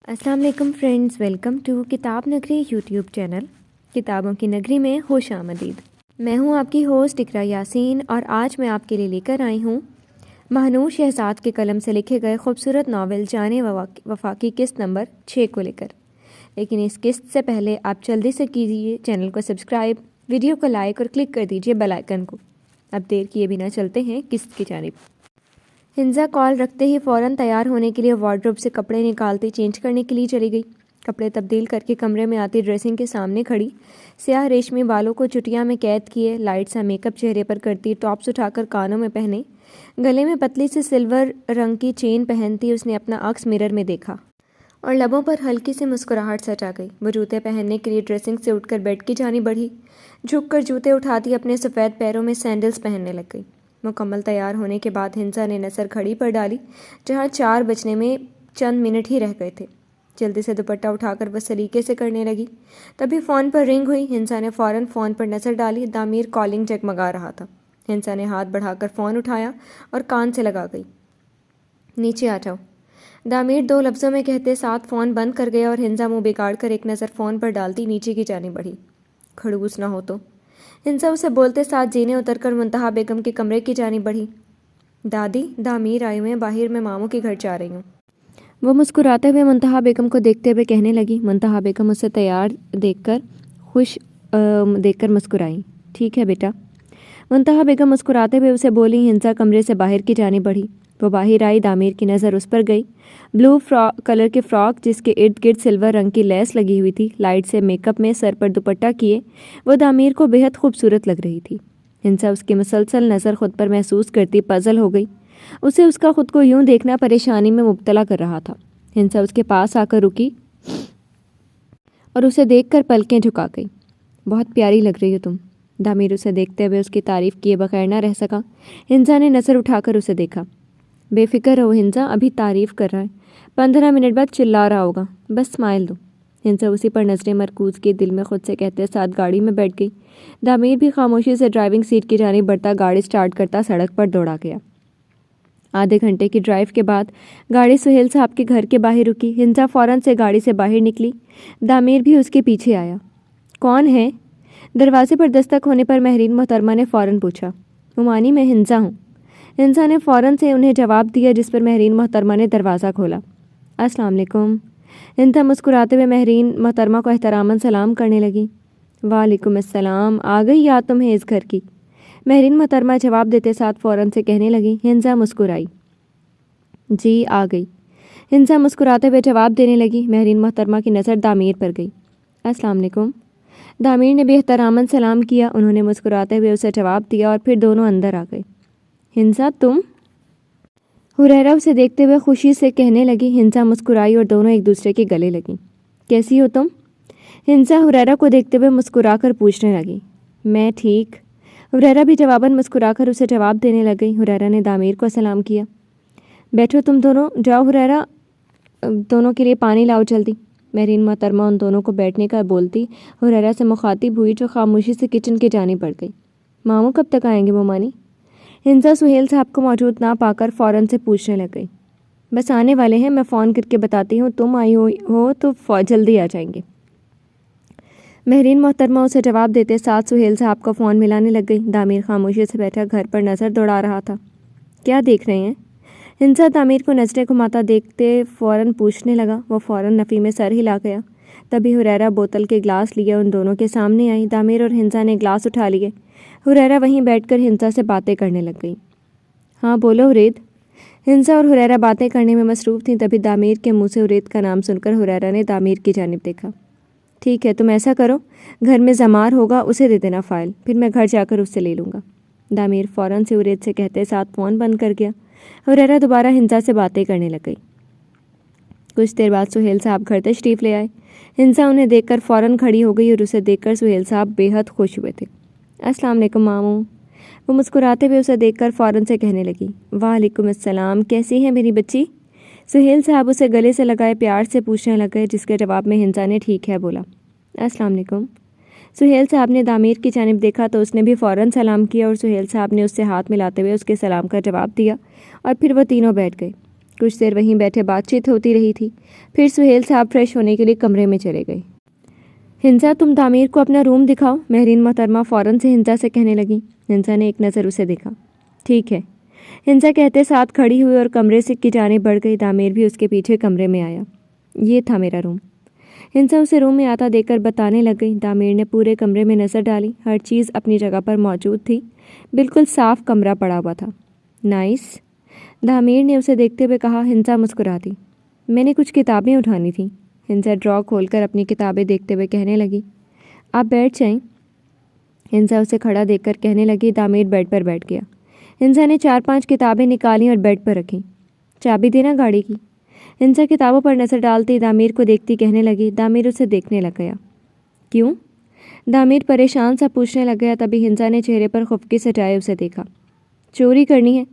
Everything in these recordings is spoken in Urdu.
السلام علیکم فرینڈز، ویلکم ٹو کتاب نگری یوٹیوب چینل کتابوں کی نگری میں خوش آمدید۔ میں ہوں آپ کی ہوسٹ اقرا یاسین، اور آج میں آپ کے لیے لے کر آئی ہوں مہنور شہزاد کے قلم سے لکھے گئے خوبصورت ناول جان وفا کی قسط نمبر 6 کو لے کر۔ لیکن اس قسط سے پہلے آپ جلدی سے کیجیے چینل کو سبسکرائب، ویڈیو کو لائک اور کلک کر دیجیے بیل آئیکن کو۔ اب دیر کیے بنا چلتے ہیں قسط کی جانب۔ ہنزا کال رکھتے ہی فوراً تیار ہونے کے لیے وارڈروب سے کپڑے نکالتی چینج کرنے کے لیے چلی گئی۔ کپڑے تبدیل کر کے کمرے میں آتی ڈریسنگ کے سامنے کھڑی، سیاہ ریشمی بالوں کو چٹیاں میں قید کیے، لائٹ سا میک اپ چہرے پر کرتی، ٹاپس اٹھا کر کانوں میں پہنے، گلے میں پتلی سی سلور رنگ کی چین پہنتی اس نے اپنا عکس مرر میں دیکھا اور لبوں پر ہلکی سی مسکراہٹ سجا گئی۔ وہ جوتے پہننے کے لیے ڈریسنگ سے اٹھ کر بیڈ کی جانب بڑھی، جھک کر جوتے اٹھاتی اپنے سفید پیروں میں سینڈلز پہننے لگ گئی۔ مکمل تیار ہونے کے بعد ہنزا نے نظر گھڑی پر ڈالی، جہاں 4 بجنے میں چند منٹ ہی رہ گئے تھے۔ جلدی سے دوپٹہ اٹھا کر وہ سلیقے سے کرنے لگی، تبھی فون پر رنگ ہوئی۔ ہنزا نے فوراً فون پر نظر ڈالی، دامیر کالنگ جگمگا رہا تھا۔ ہنزا نے ہاتھ بڑھا کر فون اٹھایا اور کان سے لگا گئی۔ نیچے آ جاؤ، دامیر 2 لفظوں میں کہتے ساتھ فون بند کر گیا، اور ہنزا منہ بگاڑ کر ایک نظر فون پر ڈالتی نیچے کی جانب بڑھی۔ کھڑوس نہ ہو تو، ہنزا اسے بولتے ساتھ جینے اتر کر منتہا بیگم کے کمرے کی جانب بڑھی۔ دادی، دامیر آئے ہوئے، باہر میں ماموں کے گھر جا رہی ہوں، وہ مسکراتے ہوئے منتہا بیگم کو دیکھتے ہوئے کہنے لگی۔ منتہا بیگم اسے تیار دیکھ کر مسکرائیں۔ ٹھیک ہے بیٹا، منتہا بیگم مسکراتے ہوئے اسے بولی۔ ہنزا کمرے سے باہر کی جانب بڑھی، وہ باہر آئی، دامیر کی نظر اس پر گئی۔ بلو کلر کے فراک جس کے ارد گرد سلور رنگ کی لیس لگی ہوئی تھی، لائٹ سے میک اپ میں سر پر دوپٹہ کیے وہ دامیر کو بےحد خوبصورت لگ رہی تھی۔ ہنزا اس کی مسلسل نظر خود پر محسوس کرتی پزل ہو گئی۔ اسے اس کا خود کو یوں دیکھنا پریشانی میں مبتلا کر رہا تھا۔ ہنزا اس کے پاس آ کر رکی اور اسے دیکھ کر پلکیں جھکا گئی۔ بہت پیاری لگ رہی ہو تم، دامیر اسے دیکھتے ہوئے اس کی تعریف کیے بغیر نہ رہ سکا۔ ہنزا نے نظر اٹھا کر اسے دیکھا۔ بے فکر رہو ہنزا، ابھی تعریف کر رہا ہے، 15 منٹ بعد چلا رہا ہوگا، بس اسمائل دو۔ ہنزا اسی پر نظریں مرکوز کیے دل میں خود سے کہتے ساتھ گاڑی میں بیٹھ گئی۔ دامیر بھی خاموشی سے ڈرائیونگ سیٹ کی جانب بڑھتا گاڑی سٹارٹ کرتا سڑک پر دوڑا گیا۔ آدھے گھنٹے کی ڈرائیو کے بعد گاڑی سہیل صاحب کے گھر کے باہر رکی۔ ہنزا فوراً سے گاڑی سے باہر نکلی، دامیر بھی اس کے پیچھے آیا۔ کون ہے؟ دروازے پر دستک ہونے پر مہرین محترمہ نے فوراً پوچھا۔ ممانی، میں ہنزا ہوں۔ ہنزا نے فوراً سے انہیں جواب دیا، جس پر مہرین محترمہ نے دروازہ کھولا۔ السلام علیکم۔ ہنزا مسکراتے ہوئے مہرین محترمہ کو احتراماً سلام کرنے لگی۔ وعلیکم السلام، آ گئی یاد تمہیں اس گھر کی؟ مہرین محترمہ جواب دیتے ساتھ فوراً سے کہنے لگی۔ ہنزا مسکرائی۔ جی آ گئی، ہنزا مسکراتے ہوئے جواب دینے لگی۔ مہرین محترمہ کی نظر دامیر پر گئی۔ السلام علیکم، دامیر نے بھی احتراماً سلام کیا۔ انہوں نے مسکراتے ہوئے اسے جواب دیا اور پھر دونوں اندر آ گئے۔ ہنزا تم؟ حریرہ اسے دیکھتے ہوئے خوشی سے کہنے لگی۔ ہنزا مسکرائی اور دونوں ایک دوسرے کے گلے لگیں۔ کیسی ہو تم؟ ہنزا حریرہ کو دیکھتے ہوئے مسکرا کر پوچھنے لگی۔ میں ٹھیک، حریرہ بھی جواباً مسکرا کر اسے جواب دینے لگ گئی۔ حریرہ نے دامیر کو سلام کیا۔ بیٹھو تم دونوں، جاؤ حریرہ دونوں کے لیے پانی لاؤ جلدی۔ مہرین محترمہ ان دونوں کو بیٹھنے کا بولتی حریرہ سے مخاطب ہوئی، جو خاموشی سے کچن کی جانب بڑھ گئی۔ ماموں کب تک آئیں گے ممانی؟ ہنزا سہیل صاحب کو موجود نہ پا کر فوراً سے پوچھنے لگ گئی۔ بس آنے والے ہیں، میں فون کر کے بتاتی ہوں، تم آئی ہو تو جلدی آ جائیں گے۔ مہرین محترمہ اسے جواب دیتے ساتھ سہیل صاحب کو فون ملانے لگ گئی۔ دامیر خاموشی سے بیٹھا گھر پر نظر دوڑا رہا تھا۔ کیا دیکھ رہے ہیں؟ ہنزا دامیر کو نظریں گھماتا دیکھتے فوراً پوچھنے لگا۔ وہ فوراً نفی میں سر ہلا گیا۔ تبھی حریرہ بوتل کے گلاس لیے ان دونوں کے سامنے آئی۔ دامیر اور ہنزا نے گلاس اٹھا لیے۔ حریرہ وہیں بیٹھ کر ہنزا سے باتیں کرنے لگ گئی۔ ہاں بولو ارید۔ ہنزا اور حریرہ باتیں کرنے میں مصروف تھیں، تبھی دامیر کے منہ سے ارید کا نام سن کر حریرہ نے دامیر کی جانب دیکھا۔ ٹھیک ہے، تم ایسا کرو، گھر میں زمار ہوگا، اسے دے دینا فائل، پھر میں گھر جا کر اس سے لے لوں گا۔ دامیر فوراً سے ارید سے کہتے ساتھ فون بند کر گیا۔ حریرہ دوبارہ ہنزا سے باتیں کرنے لگ گئی۔ کچھ دیر بعد سہیل صاحب گھر تشریف لے آئے۔ ہنزا انہیں دیکھ کر فوراً کھڑی ہو گئی اور اسے دیکھ کر سہیل صاحب بے حد خوش ہوئے تھے۔ السلام علیکم ماموں، وہ مسکراتے ہوئے اسے دیکھ کر فوراً سے کہنے لگی۔ وعلیکم السلام، کیسی ہیں میری بچی؟ سہیل صاحب اسے گلے سے لگائے پیار سے پوچھنے لگ گئے، جس کے جواب میں ہنزا نے ٹھیک ہے بولا۔ السلام علیکم۔ سہیل صاحب نے دامیر کی جانب دیکھا تو اس نے بھی فوراً سلام کیا، اور سہیل صاحب نے اس سے ہاتھ ملاتے ہوئے اس کے سلام کا جواب دیا، اور پھر وہ تینوں بیٹھ گئے۔ کچھ دیر وہیں بیٹھے بات چیت ہوتی رہی تھی. پھر سہیل صاحب فریش ہونے کے لیے کمرے میں چلے گئے. ہنسا تم تعمیر کو اپنا روم دکھاؤ، مہرین محترمہ فوراً سے ہنسا سے کہنے لگی. ہنسا نے ایک نظر اسے دیکھا. ٹھیک ہے، ہنسا کہتے ساتھ کھڑی ہوئی اور کمرے سے کی جانب بڑھ گئی. تعمیر بھی اس کے پیچھے کمرے میں آیا. یہ تھا میرا روم. ہنسا اسے روم میں آتا دیکھ کر بتانے لگ گئی. تعمیر نے پورے کمرے میں نظر ڈالی. ہر چیز اپنی جگہ پر موجود تھی. بالکل صاف کمرہ پڑا ہوا تھا. نائس، تعمیر نے اسے دیکھتے ہوئے کہا. ہنسا مسکرا دی. میں نے کچھ کتابیں اٹھانی تھیں. ہنسا ڈرا کھول کر اپنی کتابیں دیکھتے ہوئے کہنے لگی. آپ بیٹھ جائیں. ہنسا اسے کھڑا دیکھ کر کہنے لگی. تعمیر بیڈ پر بیٹھ گیا. ہنسا نے 4-5 کتابیں نکالیں اور بیڈ پر رکھیں. چابی دینا گاڑی کی. ہنسا کتابوں پر نظر ڈالتی تعمیر کو دیکھتی کہنے لگی. تعمیر اسے دیکھنے لگ گیا. کیوں؟ تعمیر پریشان سا پوچھنے لگ گیا. تبھی ہنسا نے چہرے پر خفگی سجائے اسے دیکھا. چوری کرنی ہے؟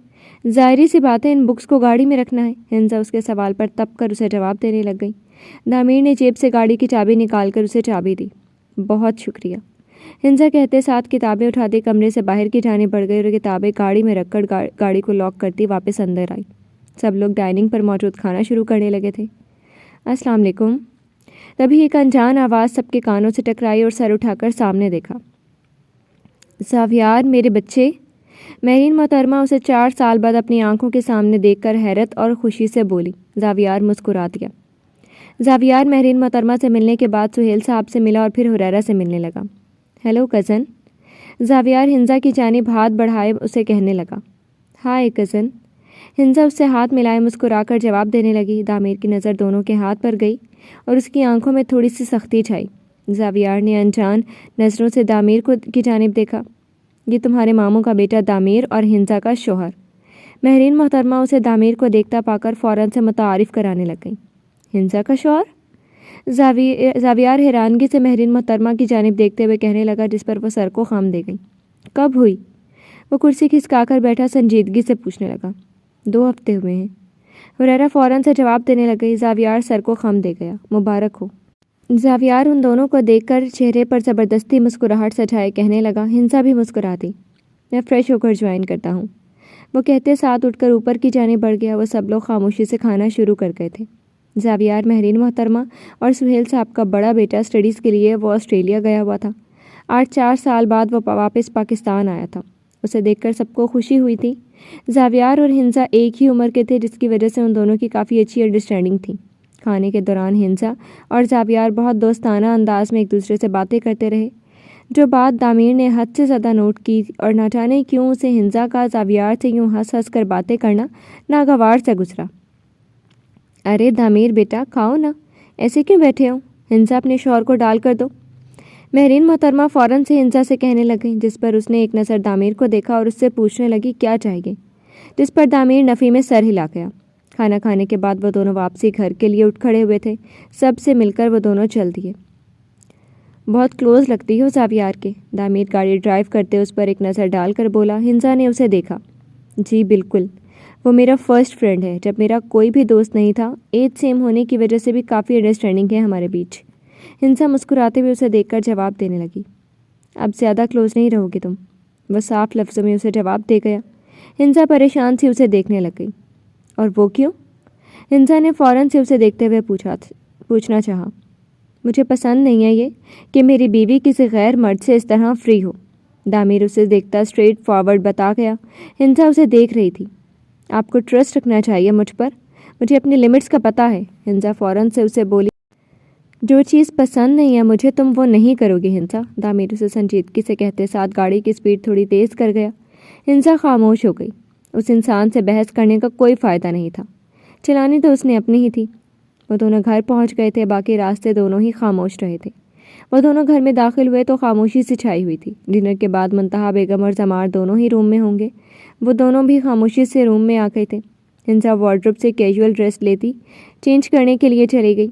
ظاہری سی بات ہے، ان بکس کو گاڑی میں رکھنا ہے. ہنسا اس کے سوال پر تپ کر اسے جواب دینے لگ گئی. تعمیر نے جیب سے گاڑی کی چابی نکال کر اسے چابی دی. بہت شکریہ. ہنسا کہتے ساتھ کتابیں اٹھاتے کمرے سے باہر کی جانب بڑھ گئی اور کتابیں گاڑی میں رکھ کر گاڑی کو لاک کرتی واپس اندر آئی. سب لوگ ڈائننگ پر موجود کھانا شروع کرنے لگے تھے. السلام علیکم. تبھی ایک انجان آواز سب کے کانوں سے ٹکرائی اور سر اٹھا کر سامنے دیکھا. زاویار، میرے بچے. مہرین محترمہ اسے 4 سال بعد اپنی آنکھوں کے سامنے دیکھ کر حیرت اور خوشی سے بولی. زاویار مسکرا دیا. زاویار مہرین محترمہ سے ملنے کے بعد سہیل صاحب سے ملا اور پھر حریرہ سے ملنے لگا. Hello cousin. زاویار ہنسا کی جانب ہاتھ بڑھائے اسے کہنے لگا. ہائے کزن. ہنسا اس سے ہاتھ ملائے مسکرا کر جواب دینے لگی. تعمیر کی نظر دونوں کے ہاتھ پر گئی اور اس کی آنکھوں میں تھوڑی سی سختی چھائی. زاویار نے انجان نظروں سے تعمیر کی جانب دیکھا. یہ تمہارے ماموں کا بیٹا تعمیر اور ہنسا کا شوہر. مہرین محترمہ اسے تعمیر کو دیکھتا پا کر فوراً سے متعارف کرانے لگ گئی. ہنسا کا شوہر؟ زاویار حیرانگی سے مہرین محترمہ کی جانب دیکھتے ہوئے کہنے لگا، جس پر وہ سر کو خم دے گئی. کب ہوئی؟ وہ کرسی کھسکا کر بیٹھا سنجیدگی سے پوچھنے لگا. 2 ہفتے ہوئے ہیں. حریرہ فوراً سے جواب دینے لگ گئی. زاویار سر کو خم دے گیا. مبارک ہو. زاویار ان دونوں کو دیکھ کر چہرے پر زبردستی مسکراہٹ سجائے کہنے لگا. ہنسا بھی مسکرا دی. میں فریش ہو کر جوائن کرتا ہوں. وہ کہتے ساتھ اٹھ کر اوپر کی جانب بڑھ گیا. وہ سب لوگ خاموشی سے کھانا شروع کر گئے تھے. زاویار، مہرین محترمہ اور سہیل صاحب کا بڑا بیٹا اسٹڈیز کے لیے وہ آسٹریلیا گیا ہوا تھا. 8-4 سال بعد وہ واپس پاکستان آیا تھا. اسے دیکھ کر سب کو خوشی ہوئی تھی. زاویار اور ہنسا ایک ہی عمر کے تھے، جس کی وجہ سے ان دونوں کی کافی اچھی انڈرسٹینڈنگ تھی. کھانے کے دوران ہنسا اور زاویار بہت دوستانہ انداز میں ایک دوسرے سے باتیں کرتے رہے. جو بات تعمیر نے حد سے زیادہ نوٹ کی اور نہ جانے کیوں اسے ہنسا کا زاویار سے یوں ہنس ہنس کر باتیں کرنا ناگوار سے گزرا. ارے تعمیر بیٹا، کھاؤ نا، ایسے کیوں بیٹھے ہو؟ ہنسا اپنے شوہر کو ڈال کر دو. مہرین محترمہ فوراً سے ہنسا سے کہنے لگ گئی، جس پر اس نے ایک نظر تعمیر کو دیکھا اور اس سے پوچھنے لگی کیا چاہیے، جس پر تعمیر نفی میں سر ہلا گیا. کھانا کھانے کے بعد وہ دونوں واپسی گھر کے لیے اٹھ کھڑے ہوئے تھے. سب سے مل کر وہ دونوں چل دیے. بہت کلوز لگتی ہو زاویار کے. تعمیر گاڑی ڈرائیو کرتے اس پر ایک نظر ڈال کر بولا. ہنسا نے اسے دیکھا. جی بالکل، وہ میرا فرسٹ فرینڈ ہے. جب میرا کوئی بھی دوست نہیں تھا. ایج سیم ہونے کی وجہ سے بھی کافی انڈرسٹینڈنگ ہے ہمارے بیچ. ہنسا مسکراتے ہوئے اسے دیکھ کر جواب دینے لگی. اب زیادہ کلوز نہیں رہو گی تم. وہ صاف لفظوں میں اسے جواب دے گیا. ہنسا پریشان سی اسے دیکھنے لگ گئی. اور وہ کیوں؟ ہنسا نے فوراً سے اسے دیکھتے ہوئے پوچھنا چاہا. مجھے پسند نہیں ہے یہ کہ میری بیوی کسی غیر مرد سے اس طرح فری ہو. تعمیر اسے دیکھتا اسٹریٹ فارورڈ بتا گیا. ہنسا اسے دیکھ رہی تھی. آپ کو ٹرسٹ رکھنا چاہیے مجھ پر. مجھے اپنی لمٹس کا پتہ ہے. ہنسا فوراً سے اسے بولی. جو چیز پسند نہیں ہے مجھے تم وہ نہیں کرو گی ہنسا. تعمیر اسے سنجیدگی سے کہتے ساتھ گاڑی کی سپیڈ تھوڑی تیز کر گیا. ہنسا خاموش ہو گئی. اس انسان سے بحث کرنے کا کوئی فائدہ نہیں تھا. چلانی تو اس نے اپنی ہی تھی. وہ دونوں گھر پہنچ گئے تھے. باقی راستے دونوں ہی خاموش رہے تھے. وہ دونوں گھر میں داخل ہوئے تو خاموشی سے چھائی ہوئی تھی. ڈنر کے بعد منتہا بیگم اور زمار دونوں ہی روم میں ہوں گے. وہ دونوں بھی خاموشی سے روم میں آ گئے تھے. ہنسا وارڈروب سے کیجول ڈریس لیتی چینج کرنے کے لیے چلی گئی.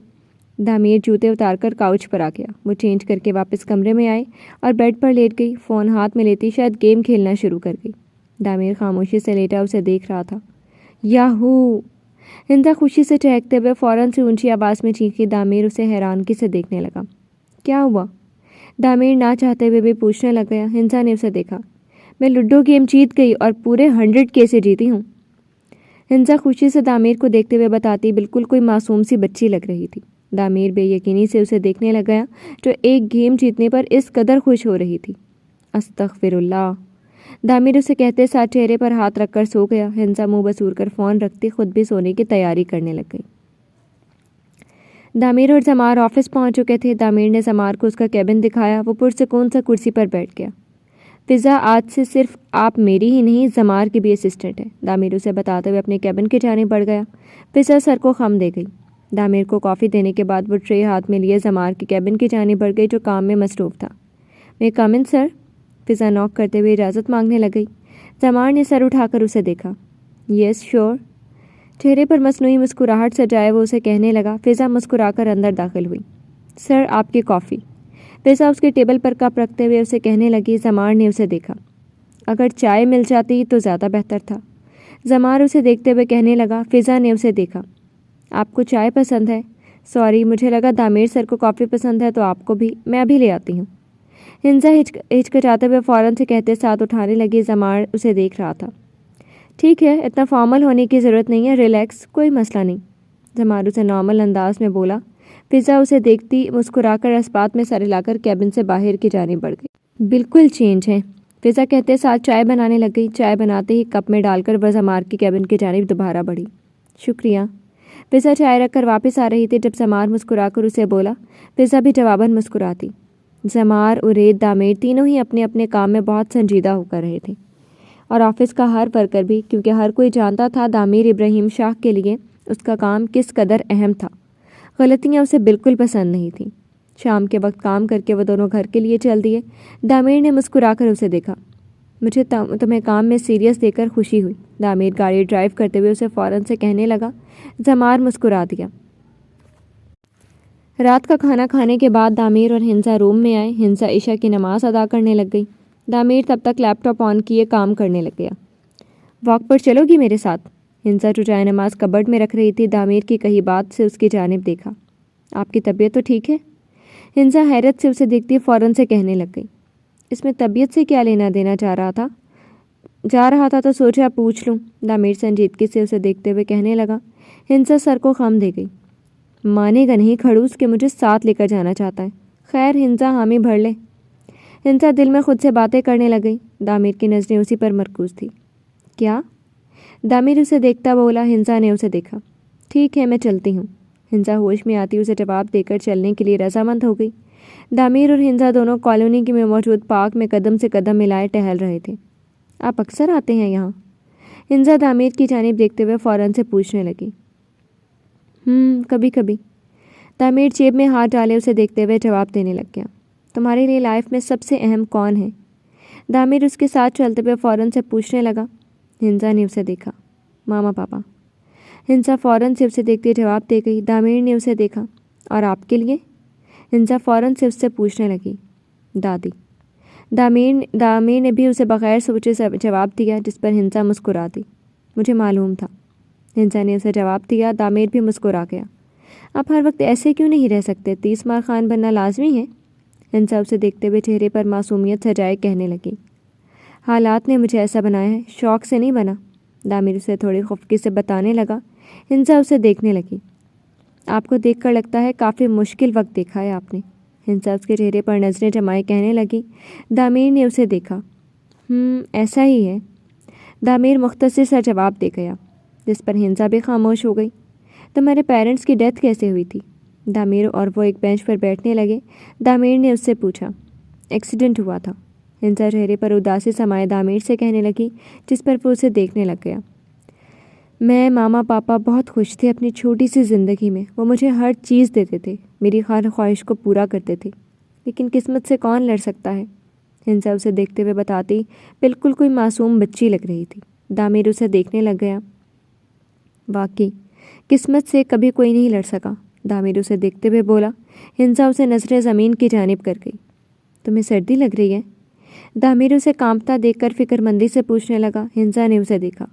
تعمیر جوتے اتار کر کاؤچ پر آ گیا. وہ چینج کر کے واپس کمرے میں آئے اور بیڈ پر لیٹ گئی. فون ہاتھ میں لیتی شاید گیم کھیلنا شروع کر گئی. تعمیر خاموشی سے لیٹا اسے دیکھ رہا تھا. یاہو! ہنسا خوشی سے چہکتے ہوئے فوراً سے اونچی آواز میں چیخی. تعمیر اسے حیرانگی سے دیکھنے لگا. کیا ہوا؟ تعمیر نہ چاہتے ہوئے بھی پوچھنے لگ گیا. ہنسا نے اسے دیکھا. میں لوڈو گیم جیت گئی اور پورے 100 کیسے جیتی ہوں. ہنزا خوشی سے دامیر کو دیکھتے ہوئے بتاتی بالکل کوئی معصوم سی بچی لگ رہی تھی۔ دامیر بے یقینی سے اسے دیکھنے لگ گیا جو ایک گیم جیتنے پر اس قدر خوش ہو رہی تھی۔ استغفر اللہ، دامیر اسے کہتے ساتھ چہرے پر ہاتھ رکھ کر سو گیا۔ ہنزا منہ بسور کر فون رکھتی خود بھی سونے کی تیاری کرنے لگ گئی۔ دامیر اور زمار آفس پہنچ چکے تھے۔ دامیر نے زمار کو اس کا کیبن دکھایا۔ وہ پرسکون سا کرسی پر بیٹھ گیا۔ فضا آج سے صرف آپ میری ہی نہیں زمار کی بھی اسسٹنٹ ہے، دامیر اسے بتاتے ہوئے اپنے کیبن کی جانب بڑھ گیا۔ فضا سر کو خم دے گئی۔ دامیر کو کافی دینے کے بعد وہ ٹرے ہاتھ میں لیے زمار کے کیبن کی جانب بڑھ گئی جو کام میں مصروف تھا۔ میں کم ان سر؟ فضا نوک کرتے ہوئے اجازت مانگنے لگ گئی۔ زمار نے سر اٹھا کر اسے دیکھا۔ یس شور، چہرے پر مصنوعی مسکراہٹ سجائے وہ اسے کہنے لگا۔ فضا مسکرا کر اندر داخل ہوئی۔ سر آپ کی کافی، فضا اس کے ٹیبل پر کپ رکھتے ہوئے اسے کہنے لگی۔ زمار نے اسے دیکھا۔ اگر چائے مل جاتی تو زیادہ بہتر تھا، زمار اسے دیکھتے ہوئے کہنے لگا۔ فضا نے اسے دیکھا۔ آپ کو چائے پسند ہے؟ سوری، مجھے لگا دامیر سر کو کافی پسند ہے تو آپ کو بھی، میں ابھی لے آتی ہوں۔ ہنزا ہچکچاتے ہوئے فوراً سے کہتے ساتھ اٹھانے لگی۔ زمار اسے دیکھ رہا تھا۔ ٹھیک ہے، اتنا فارمل ہونے کی ضرورت نہیں ہے، ریلیکس، کوئی مسئلہ نہیں، زمار اسے نارمل انداز میں بولا۔ فضا اسے دیکھتی مسکرا کر اسپات میں سر ہلا کر کیبن سے باہر کی جانب بڑھ گئی۔ بالکل چینج ہے، فضا کہتے ساتھ چائے بنانے لگ گئی۔ چائے بناتے ہی کپ میں ڈال کر وہ زمار کی کیبن کی جانب دوبارہ بڑھی۔ شکریہ، فضا چائے رکھ کر واپس آ رہی تھی جب زمار مسکرا کر اسے بولا۔ فضا بھی جواباً مسکراتی۔ زمار، ارید، دامیر تینوں ہی اپنے اپنے کام میں بہت سنجیدہ ہو کر رہے تھے، اور آفس کا ہر ورکر بھی، کیونکہ ہر کوئی جانتا تھا دامیر ابراہیم شاہ کے لیے اس کا کام کس قدر اہم تھا۔ غلطیاں اسے بالکل پسند نہیں تھیں۔ شام کے وقت کام کر کے وہ دونوں گھر کے لیے چل دیے۔ دامیر نے مسکرا کر اسے دیکھا۔ مجھے تمہیں کام میں سیریس دیکھ کر خوشی ہوئی، دامیر گاڑی ڈرائیو کرتے ہوئے اسے فوراً سے کہنے لگا۔ زمار مسکرا دیا۔ رات کا کھانا کھانے کے بعد دامیر اور ہنزا روم میں آئے۔ ہنزا عشاء کی نماز ادا کرنے لگ گئی۔ دامیر تب تک لیپ ٹاپ آن کیے کام کرنے لگ گیا۔ واک پر چلو گی میرے ساتھ؟ ہنزا جو جائے نماز کبرڈ میں رکھ رہی تھی دامیر کی کہی بات سے اس کی جانب دیکھا۔ آپ کی طبیعت تو ٹھیک ہے؟ ہنزا حیرت سے اسے دیکھتی فوراً سے کہنے لگ گئی۔ اس میں طبیعت سے کیا لینا دینا جا رہا تھا تو سوچا پوچھ لوں، دامیر سنجیدگی سے اسے دیکھتے ہوئے کہنے لگا۔ ہنزا سر کو خم دے گئی۔ مانے گا نہیں کھڑوس کہ مجھے ساتھ لے کر جانا چاہتا ہے۔ خیر ہنزا حامی بھر لے۔ ہنزا دل میں خود سے باتیں کرنے لگ گئی۔ دامیر کی نظریں اسی پر مرکوز تھی۔ کیا؟ دامیر اسے دیکھتا بولا۔ ہنزا نے اسے دیکھا۔ ٹھیک ہے، میں چلتی ہوں۔ ہنزا ہوش میں آتی اسے جواب دے کر چلنے کے لیے رضامند ہو گئی۔ دامیر اور ہنزا دونوں کالونی میں موجود پارک میں قدم سے قدم ملائے ٹہل رہے تھے۔ آپ اکثر آتے ہیں یہاں؟ ہنزا دامیر کی جانب دیکھتے ہوئے فوراً سے پوچھنے لگی۔ کبھی کبھی، دامیر جیب میں ہاتھ ڈالے اسے دیکھتے ہوئے جواب دینے لگ گیا۔ تمہارے لیے لائف میں سب سے اہم کون ہے؟ دامیر اس کے ساتھ چلتے ہوئے فوراً سے پوچھنے لگا۔ ہنزا نے اسے دیکھا۔ ماما پاپا، ہنزا فوراً سے اسے دیکھتے جواب دے گئی۔ دامیر نے اسے دیکھا۔ اور آپ کے لیے؟ ہنزا فوراً سے اس سے پوچھنے لگی۔ دادی۔ دامیر نے بھی اسے بغیر سوچے جواب دیا جس پر ہنزا مسکرا دی۔ مجھے معلوم تھا، ہنزا نے اسے جواب دیا۔ دامیر بھی مسکرا گیا۔ آپ ہر وقت ایسے کیوں نہیں رہ سکتے؟ 30 مار خان بننا لازمی ہے؟ ہنزا اسے دیکھتے ہوئے چہرے پر معصومیت سجائے کہنے لگی۔ حالات نے مجھے ایسا بنایا ہے، شوق سے نہیں بنا، دامیر اسے تھوڑی خفگی سے بتانے لگا۔ ہنزا اسے دیکھنے لگی۔ آپ کو دیکھ کر لگتا ہے کافی مشکل وقت دیکھا ہے آپ نے، ہنزا اس کے چہرے پر نظریں جمائے کہنے لگی۔ دامیر نے اسے دیکھا۔ ایسا ہی ہے، دامیر مختصر سا جواب دے گیا جس پر ہنزا بھی خاموش ہو گئی۔ تمہارے پیرنٹس کی ڈیتھ کیسے ہوئی تھی؟ دامیر اور وہ ایک بینچ پر بیٹھنے لگے۔ دامیر نے اس سے پوچھا۔ ایکسیڈنٹ ہوا تھا، ہنزا چہرے پر اداسی سمائے دامیر سے کہنے لگی جس پر وہ اسے دیکھنے لگ گیا۔ میں، ماما پاپا بہت خوش تھے اپنی چھوٹی سی زندگی میں، وہ مجھے ہر چیز دیتے تھے، میری ہر خواہش کو پورا کرتے تھے، لیکن قسمت سے کون لڑ سکتا ہے؟ ہنزا اسے دیکھتے ہوئے بتاتی بالکل کوئی معصوم بچی لگ رہی تھی۔ دامیر اسے دیکھنے لگ گیا۔ واقعی قسمت سے کبھی کوئی نہیں لڑ سکا، دامیر اسے دیکھتے ہوئے بولا۔ ہنزا اسے نظر زمین کی جانب کر گئی۔ تمہیں سردی لگ رہی ہے؟ دامیر اسے کانپتا دیکھ کر فکر مندی سے پوچھنے لگا۔ ہنزا نے اسے دیکھا۔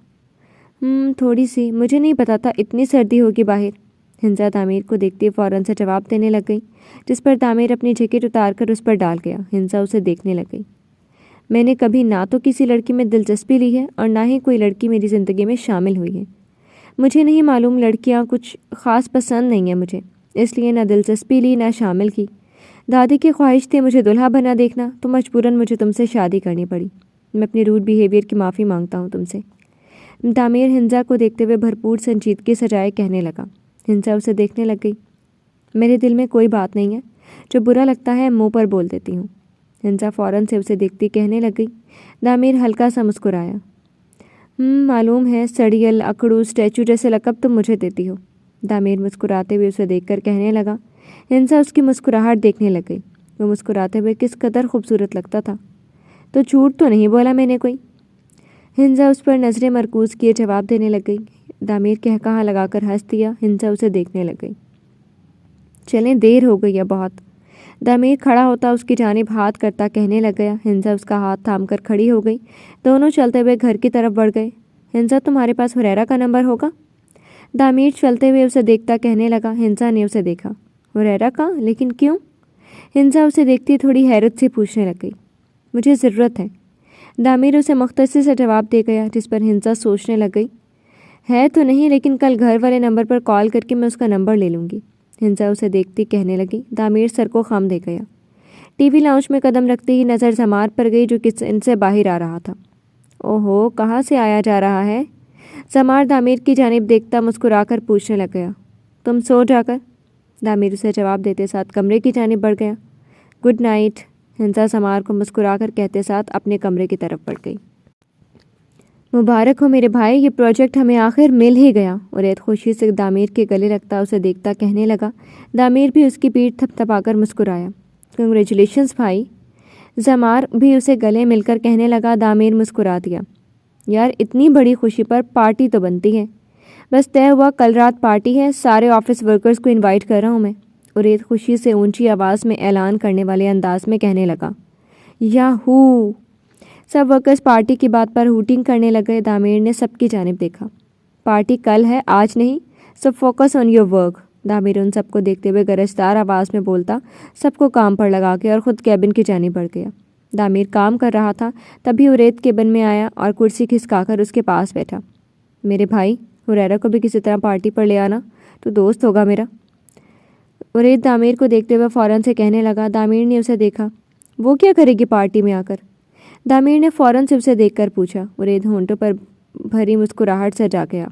تھوڑی سی، مجھے نہیں پتا تھا اتنی سردی ہوگی باہر، ہنزا دامیر کو دیکھتی فوراً سے جواب دینے لگ گئی جس پر دامیر اپنی جیکٹ اتار کر اس پر ڈال گیا۔ ہنزا اسے دیکھنے لگ گئی۔ میں نے کبھی نہ تو کسی لڑکی میں دلچسپی لی ہے اور نہ ہی کوئی لڑکی میری زندگی میں شامل ہوئی ہے، مجھے نہیں معلوم، لڑکیاں کچھ خاص پسند نہیں ہیں مجھے، اس لیے نہ دلچسپی لی نہ شامل کی۔ دادی کی خواہش تھی مجھے دلہا بنا دیکھنا، تو مجبوراً مجھے تم سے شادی کرنی پڑی۔ میں اپنی روڈ بیہیویئر کی معافی مانگتا ہوں تم سے۔ تعمیر ہنزا کو دیکھتے ہوئے بھرپور سنجیدگی سجائے کہنے لگا۔ ہنزا اسے دیکھنے لگ گئی۔ میرے دل میں کوئی بات نہیں ہے، جو برا لگتا ہے منہ پر بول دیتی ہوں۔ ہنزا فوراً سے اسے دیکھتی کہنے لگ گئی۔ تعمیر ہلکا سا مسکرایا۔ معلوم ہے، سڑیل، اکڑو، اسٹیچو جیسے لقب تم مجھے دیتی ہو۔ تعمیر مسکراتے ہوئے اسے دیکھ کر کہنے لگا۔ ہنزا اس کی مسکراہٹ دیکھنے لگ گئی۔ وہ مسکراتے ہوئے کس قدر خوبصورت لگتا تھا۔ تو جھوٹ تو نہیں بولا میں نے کوئی؟ ہنزا اس پر نظریں مرکوز کیے جواب دینے لگ گئی۔ تعمیر قہقہا لگا کر ہنس دیا۔ ہنزا اسے دیکھنے لگ گئی۔ چلیں، دیر ہو گئی ہے بہت۔ تعمیر کھڑا ہوتا اس کی جانب ہاتھ کرتا کہنے لگ گیا۔ ہنزا اس کا ہاتھ تھام کر کھڑی ہو گئی۔ دونوں چلتے ہوئے گھر کی طرف بڑھ گئے۔ ہنزا، تمہارے پاس ہریرا کا نمبر ہوگا؟ تعمیر چلتے ہوئے اسے دیکھتا کہنے لگا۔ ہنزا نے اسے دیکھا۔ ہریرا کا؟ لیکن کیوں؟ ہنزا اسے دیکھتی تھوڑی حیرت سے پوچھنے لگ گئی۔ مجھے ضرورت ہے۔ تعمیر اسے مختصر سے جواب دے گیا، جس پر ہنزا سوچنے لگ گئی۔ ہے تو نہیں، لیکن کل گھر والے نمبر پر کال کر کے میں اس کا نمبر لے لوں گی۔ ہنزا اسے دیکھتی کہنے لگی۔ تعمیر سر کو خم دے گیا۔ ٹی وی لاؤنج میں قدم رکھتے ہی نظر زمار پر گئی، جو کچن سے باہر آ رہا تھا۔ اوہو، کہاں سے آیا جا رہا ہے؟ زمار تعمیر کی جانب دیکھتا مسکرا کر پوچھنے لگ گیا۔ تم سو جا کر۔ تعمیر اسے جواب دیتے ساتھ کمرے کی جانب بڑھ گیا۔ گڈ نائٹ، ہنزا زمار کو مسکرا کر کہتے ساتھ اپنے کمرے کی طرف بڑھ گئی۔ مبارک ہو میرے بھائی، یہ پروجیکٹ ہمیں آخر مل ہی گیا۔ عرید خوشی سے تعمیر کے گلے لگتا اسے دیکھتا کہنے لگا۔ تعمیر بھی اس کی پیٹھ تھپ تھپا کر مسکرایا۔ کنگریچولیشنز بھائی۔ زمار بھی اسے گلے مل کر کہنے لگا۔ تعمیر مسکرا دیا۔ یار، اتنی بڑی خوشی پر پارٹی تو بنتی ہے۔ بس طے ہوا، کل رات پارٹی ہے، سارے آفس ورکرز کو انوائٹ کر رہا ہوں میں۔ عرید خوشی سے اونچی آواز میں اعلان کرنے والے انداز میں کہنے لگا۔ یاہو! سب ورکرز پارٹی کی بات پر ہوٹنگ کرنے لگے۔ تعمیر نے سب کی جانب دیکھا۔ پارٹی کل ہے، آج نہیں، سب فوکس آن یور ورک۔ تعمیر ان سب کو دیکھتے ہوئے گرجدار آواز میں بولتا سب کو کام پر لگا کے اور خود کیبن کی جانب بڑھ گیا۔ تعمیر کام کر رہا تھا، تبھی عرید کیبن میں آیا اور کرسی کھسکا کر اس کے پاس بیٹھا۔ میرے بھائی، ہریرا کو بھی کسی طرح پارٹی پر لے آنا، تو دوست ہوگا میرا۔ عرید تعمیر کو دیکھتے ہوئے فوراً سے کہنے لگا۔ تعمیر نے اسے دیکھا۔ وہ کیا کرے گی پارٹی میں آ کر؟ تعمیر نے فوراً سے اسے دیکھ کر پوچھا۔ عرید ہونٹوں پر بھری مسکراہٹ سے جا گیا۔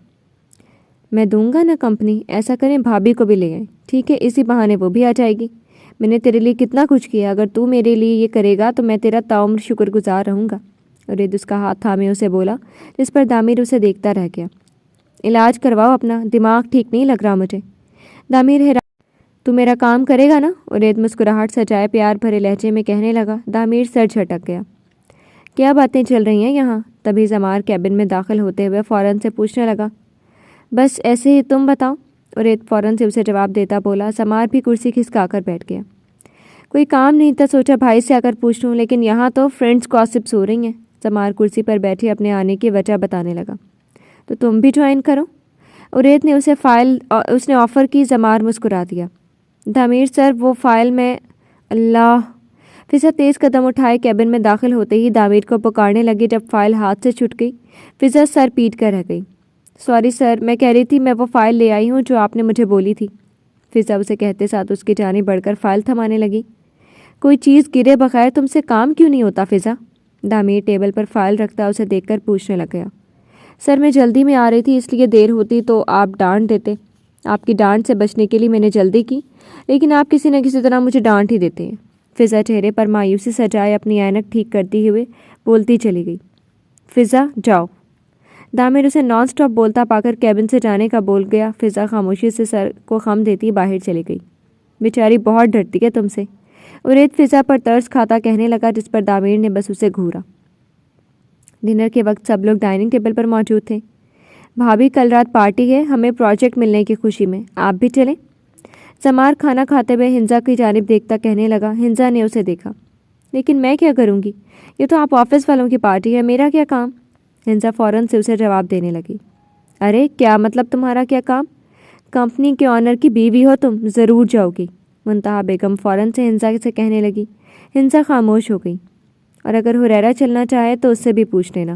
میں دوں گا نا کمپنی، ایسا کریں بھابھی کو بھی لے آئیں، ٹھیک ہے؟ اسی بہانے وہ بھی آ جائے گی۔ میں نے تیرے لیے کتنا کچھ کیا، اگر تو میرے لیے یہ کرے گا تو میں تیرا تاعمر شکر گزار رہوں گا۔ عرید اس کا ہاتھ تھامے اسے بولا، جس پر تعمیر اسے دیکھتا رہ گیا۔ علاج کرواؤ اپنا، دماغ ٹھیک نہیں لگ رہا مجھے۔ تعمیر حیران، تو میرا کام کرے گا نا؟ عرید مسکراہٹ سجائے پیار بھرے لہجے میں کہنے لگا۔ تعمیر سر جھٹک گیا۔ کیا باتیں چل رہی ہیں یہاں؟ تبھی زمار کیبن میں داخل ہوتے ہوئے فوراً سے پوچھنے لگا۔ بس ایسے ہی، تم بتاؤ۔ عرید فوراً سے اسے جواب دیتا بولا۔ زمار بھی کرسی کھسکا کر بیٹھ گیا۔ کوئی کام نہیں تھا، سوچا بھائی سے آ کر پوچھ لوں، لیکن یہاں تو فرینڈس گاسپس ہو رہی ہیں۔ زمار کرسی پر بیٹھے اپنے آنے کی وجہ بتانے لگا۔ تو تم بھی جوائن کرو۔ عرید نے اس نے آفر کی۔ زمار مسکرا دیا۔ تعمیر سر، وہ فائل میں اللہ۔ فضا تیز قدم اٹھائے کیبن میں داخل ہوتے ہی تعمیر کو پکارنے لگی۔ جب فائل ہاتھ سے چھوٹ گئی، فضا سر پیٹ کر رہ گئی۔ سوری سر، میں کہہ رہی تھی میں وہ فائل لے آئی ہوں جو آپ نے مجھے بولی تھی۔ فضا اسے کہتے ساتھ اس کی جانب بڑھ کر فائل تھمانے لگی۔ کوئی چیز گرے بغیر تم سے کام کیوں نہیں ہوتا فضا؟ تعمیر ٹیبل پر فائل رکھتا اسے دیکھ کر پوچھنے لگ گیا۔ سر، میں جلدی میں آ رہی تھی، اس لیے دیر ہوتی تو آپ ڈانٹ دیتے۔ آپ کی ڈانٹ سے بچنے کے لیے میں نے جلدی کی، لیکن آپ کسی نہ کسی طرح مجھے ڈانٹ ہی دیتے ہیں۔ فضا چہرے پر مایوسی سجائے اپنی اینک ٹھیک کرتی ہوئے بولتی چلی گئی۔ فضا، جاؤ۔ تعمیر اسے نان سٹاپ بولتا پا کر کیبن سے جانے کا بول گیا۔ فضا خاموشی سے سر کو خم دیتی باہر چلی گئی۔ بیچاری بہت ڈرتی ہے تم سے، عرید فضا پر ترس کھاتا کہنے لگا، جس پر تعمیر نے بس اسے گھورا۔ ڈنر کے وقت سب لوگ ڈائننگ ٹیبل پر موجود تھے۔ بھابھی، کل رات پارٹی ہے، ہمیں پروجیکٹ ملنے کی خوشی میں، آپ بھی چلیں؟ زمار کھانا کھاتے ہوئے ہنزا کی جانب دیکھتا کہنے لگا۔ ہنزا نے اسے دیکھا۔ لیکن میں کیا کروں گی؟ یہ تو آپ آفس والوں کی پارٹی ہے، میرا کیا کام؟ ہنزا فوراً سے اسے جواب دینے لگی۔ ارے کیا مطلب تمہارا کیا کام؟ کمپنی کے آنر کی بیوی ہو تم، ضرور جاؤ گی۔ منتہا بیگم فوراً سے ہنزا سے کہنے لگی۔ ہنزا خاموش ہو گئی۔ اور اگر ہریرا چلنا چاہے تو اس سے بھی پوچھ لینا۔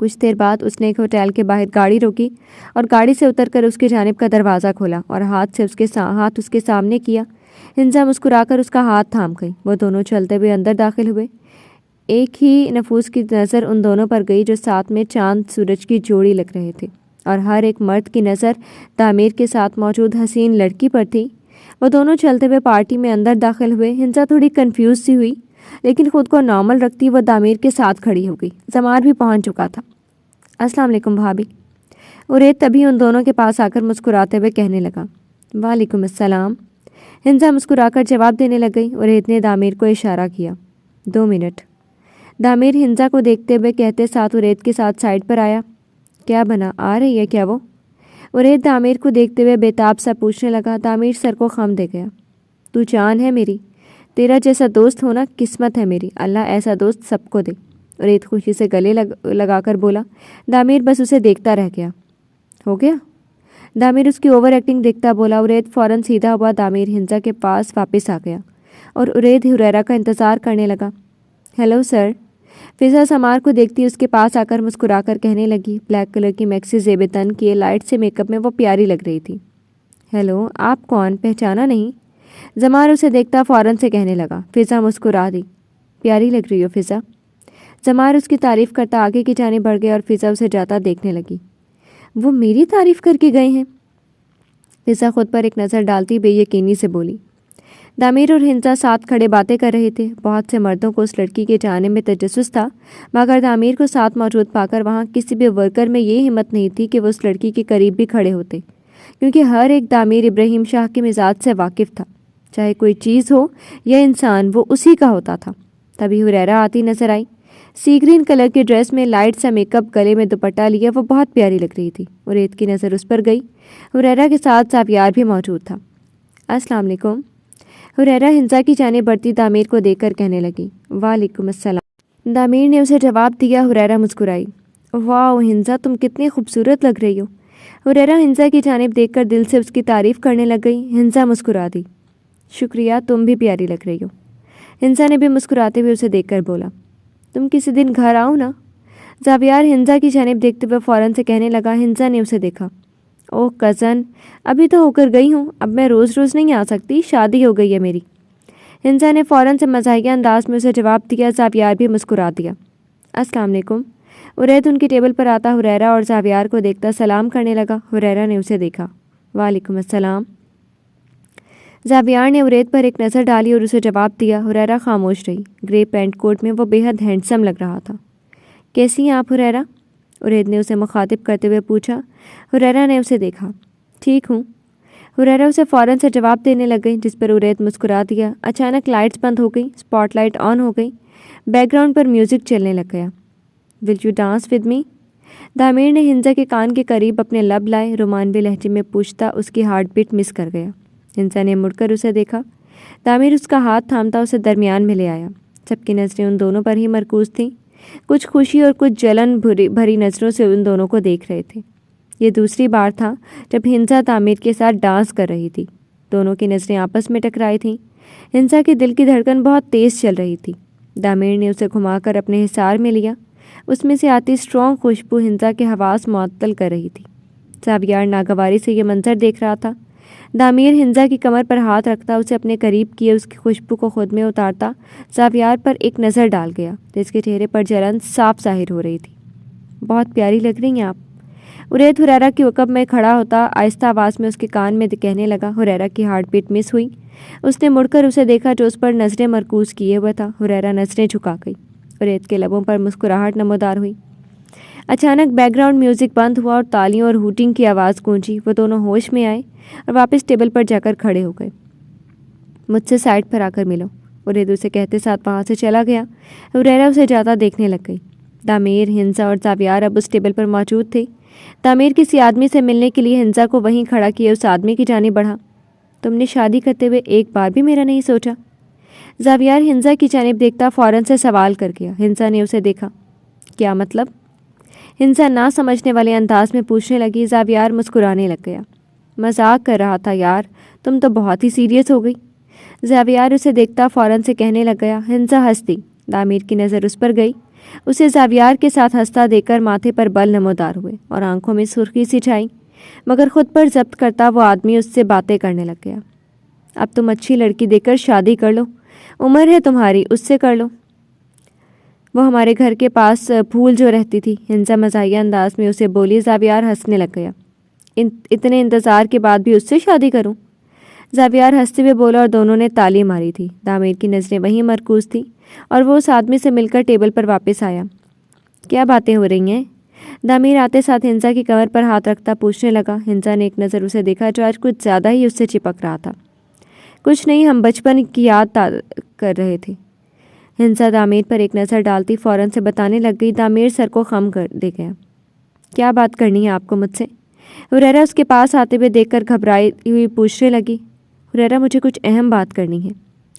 کچھ دیر بعد اس نے ایک ہوٹل کے باہر گاڑی روکی اور گاڑی سے اتر کر اس کی جانب کا دروازہ کھولا اور ہاتھ اس کے سامنے کیا۔ ہنسا مسکرا کر اس کا ہاتھ تھام گئی۔ وہ دونوں چلتے ہوئے اندر داخل ہوئے۔ ایک ہی نفوس کی نظر ان دونوں پر گئی جو ساتھ میں چاند سورج کی جوڑی لگ رہے تھے، اور ہر ایک مرد کی نظر تعمیر کے ساتھ موجود حسین لڑکی پر تھی۔ وہ دونوں چلتے ہوئے پارٹی میں اندر داخل ہوئے۔ ہنسا تھوڑی کنفیوز سی ہوئی، لیکن خود کو نارمل رکھتی وہ تعمیر کے ساتھ کھڑی ہو گئی۔ زمار بھی پہنچ چکا تھا۔ السلام علیکم بھابھی۔ عرید تبھی ان دونوں کے پاس آ کر مسکراتے ہوئے کہنے لگا۔ وعلیکم السلام۔ ہنسا مسکرا کر جواب دینے لگ گئی۔ عرید نے دامیر کو اشارہ کیا۔ 2 منٹ۔ دامیر ہنسا کو دیکھتے ہوئے کہتے ساتھ عرید کے ساتھ سائڈ پر آیا۔ کیا بنا، آ رہی ہے کیا وہ؟ عرید دامیر کو دیکھتے ہوئے بےتاب سا پوچھنے لگا۔ دامیر سر کو خم دے گیا۔ تو جان ہے میری، تیرا جیسا دوست ہونا قسمت ہے میری، اللہ ایسا دوست سب کو دے۔ عرید خوشی سے گلے لگا کر بولا۔ دامیر بس اسے دیکھتا رہ گیا۔ ہو گیا؟ دامیر اس کی اوور ایکٹنگ دیکھتا بولا۔ عرید فوراً سیدھا ہوا دامیر ہنسا کے پاس واپس آ گیا اور عرید حریرہ کا انتظار کرنے لگا۔ Hello sir. فضا سمار کو دیکھتی اس کے پاس آ کر مسکرا کر کہنے لگی۔ بلیک کلر کی میکسی زیب تن کیے لائٹ سے میک اپ میں وہ پیاری لگ رہی تھی۔ ہیلو، آپ کون، پہچانا نہیں؟ زمار اسے دیکھتا فوراً سے کہنے لگا۔ فضا مسکرا دی۔ پیاری لگ رہی ہو فضا۔ زمار اس کی تعریف کرتا آگے کی جانب بڑھ گیا اور فضا اسے جاتا دیکھنے لگی۔ وہ میری تعریف کر کے گئے ہیں؟ فضا خود پر ایک نظر ڈالتی بے یقینی سے بولی۔ دامیر اور ہنسا ساتھ کھڑے باتیں کر رہے تھے۔ بہت سے مردوں کو اس لڑکی کے جانب میں تجسس تھا، مگر دامیر کو ساتھ موجود پا کر وہاں کسی بھی ورکر میں یہ ہمت نہیں تھی کہ وہ اس لڑکی کے قریب بھی کھڑے ہوتے، کیونکہ ہر ایک دامیر ابراہیم شاہ کے مزاج سے واقف تھا۔ چاہے کوئی چیز ہو یا انسان، وہ اسی کا ہوتا تھا۔ تبھی حریرہ آتی نظر آئی۔ سی گرین کلر کی ڈریس میں لائٹ سا میک اپ، گلے میں دوپٹہ لیا، وہ بہت پیاری لگ رہی تھی۔ عرید کی نظر اس پر گئی۔ حریرہ کے ساتھ زاویار بھی موجود تھا۔ السلام علیکم۔ حریرہ ہنسا کی جانب بڑھتی دامیر کو دیکھ کر کہنے لگی۔ وعلیکم السلام۔ دامیر نے اسے جواب دیا۔ حریرہ مسکرائی۔ واو ہنسا، تم کتنی خوبصورت لگ رہی ہو۔ حریرہ ہنسا کی جانب دیکھ کر دل سے اس کی تعریف کرنے لگ گئی۔ ہنسا مسکرا دی۔ شکریہ، تم بھی پیاری لگ رہی ہو۔ ہنسا نے بھی مسکراتے ہوئے اسے دیکھ کر بولا۔ تم کسی دن گھر آؤ نا۔ زاویار ہنسا کی جانب دیکھتے ہوئے فوراً سے کہنے لگا۔ ہنسا نے اسے دیکھا۔ اوہ کزن، ابھی تو ہو کر گئی ہوں، اب میں روز روز نہیں آ سکتی، شادی ہو گئی ہے میری۔ ہنسا نے فوراً سے مزاحیہ انداز میں اسے جواب دیا۔ زاویار بھی مسکرا دیا۔ السلام علیکم۔ عرید ان کی ٹیبل پر آتا حریرہ اور زاویار کو دیکھتا سلام کرنے لگا۔ حریرہ نے اسے دیکھا۔ وعلیکم السلام۔ زاویار نے عرید پر ایک نظر ڈالی اور اسے جواب دیا۔ حریرہ خاموش رہی۔ گرے پینٹ کوٹ میں وہ بے حد ہینڈسم لگ رہا تھا۔ کیسی ہیں آپ حریرہ؟ عرید نے اسے مخاطب کرتے ہوئے پوچھا۔ حریرہ نے اسے دیکھا۔ ٹھیک ہوں۔ حریرہ اسے فوراً سے جواب دینے لگ گئی، جس پر عرید مسکرا دیا۔ اچانک لائٹس بند ہو گئی، اسپاٹ لائٹ آن ہو گئی، بیک گراؤنڈ پر میوزک چلنے لگ گیا۔ Will you dance with me? Damir نے ہنسا کے کان کے قریب اپنے لب لائے، رومانوی لہجے میں پوچھتا اس کی ہارٹ بیٹ مس کر گیا۔ ہنسا نے مڑ کر اسے دیکھا۔ دامیر اس کا ہاتھ تھامتا اسے درمیان میں لے آیا۔ سب کی نظریں ان دونوں پر ہی مرکوز تھیں۔ کچھ خوشی اور کچھ جلن بھری نظروں سے ان دونوں کو دیکھ رہے تھے۔ یہ دوسری بار تھا جب ہنسا دامیر کے ساتھ ڈانس کر رہی تھی۔ دونوں کی نظریں آپس میں ٹکرائی تھیں۔ ہنسا کے دل کی دھڑکن بہت تیز چل رہی تھی۔ دامیر نے اسے گھما کر اپنے حصار میں لیا۔ اس میں سے آتی اسٹرانگ خوشبو ہنسا کے حواس معطل کر رہی تھی۔ زاویار ناگواری سے یہ منظر دیکھ رہا تھا۔ دامیر ہنسا کی کمر پر ہاتھ رکھتا اسے اپنے قریب کیے اس کی خوشبو کو خود میں اتارتا زاویار پر ایک نظر ڈال گیا، جس کے چہرے پر جلن صاف ظاہر ہو رہی تھی۔ بہت پیاری لگ رہی ہیں آپ۔ عرید حریرہ کی عقب میں کھڑا ہوتا آہستہ آواز میں اس کے کان میں کہنے لگا۔ حریرہ کی ہارٹ بیٹ مس ہوئی۔ اس نے مڑ کر اسے دیکھا جو اس پر نظریں مرکوز کیے ہوا تھا۔ حریرہ نظریں جھکا گئی۔ عرید کے لبوں پر مسکراہٹ نمودار ہوئی۔ اچانک بیک گراؤنڈ میوزک بند ہوا اور تالیوں اور ہوٹنگ کی آواز گونجی۔ وہ دونوں ہوش میں آئے اور واپس ٹیبل پر جا کر کھڑے ہو گئے۔ مجھ سے سائڈ پر آ کر ملو، عرید اسے کہتے ساتھ وہاں سے چلا گیا۔ حریرہ اسے جاتا دیکھنے لگ گئی۔ دامیر، ہنسا اور زاویار اب اس ٹیبل پر موجود تھے۔ دامیر کسی آدمی سے ملنے کے لیے ہنسا کو وہیں کھڑا کیے اس آدمی کی جانب بڑھا۔ تم نے شادی کرتے ہوئے ایک بار بھی میرا نہیں سوچا؟ زاویار ہنسا کی جانب دیکھتا فوراً سے سوال کر گیا۔ ہنسا نے اسے دیکھا۔ کیا مطلب؟ ہنسا نہ سمجھنے والے انداز میں پوچھنے لگی۔ زاویار مسکرانے لگ گیا۔ مذاق کر رہا تھا یار، تم تو بہت ہی سیریس ہو گئی۔ زاویار اسے دیکھتا فوراً سے کہنے لگ گیا۔ ہنسا ہنس دی۔ دامیر کی نظر اس پر گئی۔ اسے زاویار کے ساتھ ہنستا دیکھ کر ماتھے پر بل نمودار ہوئے اور آنکھوں میں سرخی سی چھائی، مگر خود پر ضبط کرتا وہ آدمی اس سے باتیں کرنے لگ گیا۔ اب تم اچھی لڑکی دیکھ کر شادی کر لو، عمر ہے تمہاری، اس سے کر لو۔ وہ ہمارے گھر کے پاس پھول جو رہتی تھی، ہنسا مزاحیہ انداز میں اسے بولی۔ زاویار ہنسنے لگ گیا۔ اتنے انتظار کے بعد بھی اس سے شادی کروں؟ زاویار ہنستے ہوئے بولا اور دونوں نے تالی ماری تھی۔ دامیر کی نظریں وہیں مرکوز تھیں اور وہ اس آدمی سے مل کر ٹیبل پر واپس آیا۔ کیا باتیں ہو رہی ہیں؟ دامیر آتے ساتھ ہنسا کی کمر پر ہاتھ رکھتا پوچھنے لگا۔ ہنسا نے ایک نظر اسے دیکھا جو آج کچھ زیادہ ہی اس سے چپک رہا تھا۔ کچھ نہیں، ہم بچپن کی یاد کر رہے تھے۔ ہنسا دامیر پر ایک نظر ڈالتی فوراً سے بتانے لگ گئی۔ دامیر سر کو خم کر دے گیا۔ کیا بات کرنی ہے آپ کو مجھ سے؟ ہریرا اس کے پاس آتے ہوئے دیکھ کر گھبرائی ہوئی پوچھنے لگی۔ ہریرا مجھے کچھ اہم بات کرنی ہے،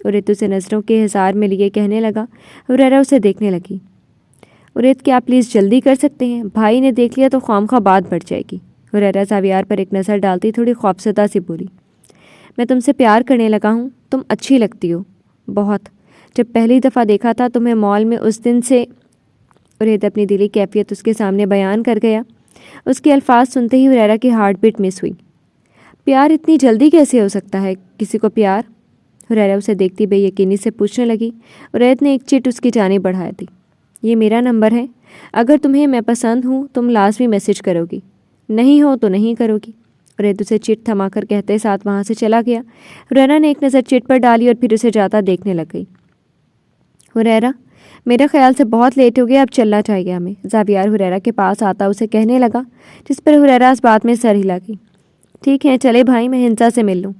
اریت اسے نظروں کے احاطے میں لیے کہنے لگا۔ ہریرا اسے دیکھنے لگی۔ اریت کیا آپ پلیز جلدی کر سکتے ہیں؟ بھائی نے دیکھ لیا تو خواہ بات بڑھ جائے گی۔ ہریرا زاویار پر ایک نظر ڈالتی تھوڑی خوفزدہ سی بولی۔ میں تم سے پیار کرنے لگا ہوں، تم اچھی لگتی ہو بہت۔ جب پہلی دفعہ دیکھا تھا تمہیں مال میں، اس دن سے اریت اپنی دلی کیفیت اس کے سامنے بیان کر گیا۔ اس کے الفاظ سنتے ہی ہریرا کی ہارٹ بیٹ مس ہوئی۔ پیار اتنی جلدی کیسے ہو سکتا ہے کسی کو پیار؟ ہریرا اسے دیکھتی بے یقینی سے پوچھنے لگی۔ اریت نے ایک چٹ اس کی جانب بڑھائی دی۔ یہ میرا نمبر ہے، اگر تمہیں میں پسند ہوں تم لازمی میسج کرو گی، نہیں ہو تو نہیں کرو گی۔ اریت اسے چٹ تھما کر کہتے ساتھ وہاں سے چلا گیا۔ ہریرا نے ایک نظر چٹ پر ڈالی اور پھر اسے جاتا دیکھنے لگ گئی۔ ہریرا میرے خیال سے بہت لیٹ ہو گیا، اب چلنا چاہیے ہمیں، زاویار ہریرا کے پاس آتا اسے کہنے لگا، جس پر ہریرا اس بات میں سر ہلا گئی۔ ٹھیک ہے چلے بھائی، میں ہنسا سے مل لوں۔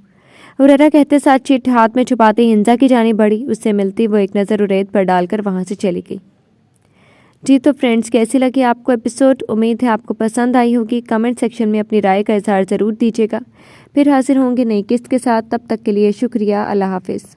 ہریرا کہتے ساتھ چٹ ہاتھ میں چھپاتے ہنسا کی جانب بڑھی۔ اس سے ملتی وہ ایک نظر اریت پر ڈال کر وہاں سے چلی گئی۔ جی تو فرینڈز، کیسی لگی آپ کو ایپیسوڈ؟ امید ہے آپ کو پسند آئی ہوگی۔ کمنٹ سیکشن میں اپنی رائے کا اظہار ضرور دیجیے گا۔ پھر حاضر ہوں گے نئی قسط کے ساتھ، تب تک کے لیے شکریہ، اللہ حافظ۔